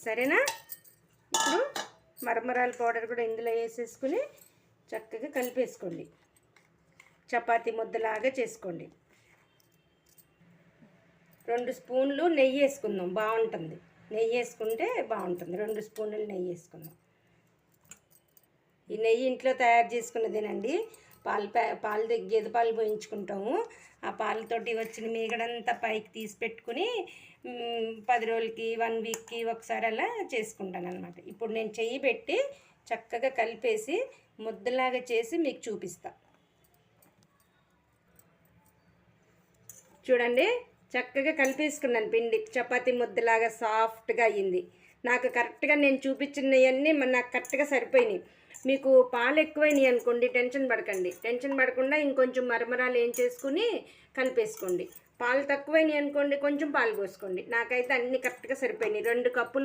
సరేనా? ఇప్పుడు మరమరాల పౌడర్ కూడా ఇందులో వేసేసుకుని చక్కగా కలిపేసుకోండి. చపాతీ ముద్దలాగా చేసుకోండి. 2 స్పూన్లు నెయ్యి వేసుకుందాం, బాగుంటుంది. నెయ్యి వేసుకుంటే బాగుంటుంది. 2 స్పూన్లు నెయ్యి వేసుకుందాం. ఈ నెయ్యి ఇంట్లో తయారు చేసుకున్నదేనండి. పాలు గేదె పాలు పోయించుకుంటాము. ఆ పాలతోటి వచ్చిన మీగడంతా పైకి తీసి పెట్టుకుని 10 రోజులకి 1 వీక్కి ఒకసారి అలా చేసుకుంటాను అనమాట. ఇప్పుడు నేను చెయ్యి పెట్టి చక్కగా కలిపేసి ముద్దలాగా చేసి మీకు చూపిస్తా. చూడండి, చక్కగా కలిపేసుకున్నాను. పిండి చపాతీ ముద్దలాగా సాఫ్ట్గా అయ్యింది. నాకు కరెక్ట్గా నేను చూపించినవన్నీ నాకు కరెక్ట్గా సరిపోయినాయి. మీకు పాలు ఎక్కువైనాయి అనుకోండి, టెన్షన్ పడకండి. టెన్షన్ పడకుండా ఇంకొంచెం మరమరాలు ఏం చేసుకుని కలిపేసుకోండి. పాలు తక్కువైనాయి అనుకోండి, కొంచెం పాలు పోసుకోండి. నాకైతే అన్నీ కరెక్ట్గా సరిపోయినాయి. 2 కప్పులు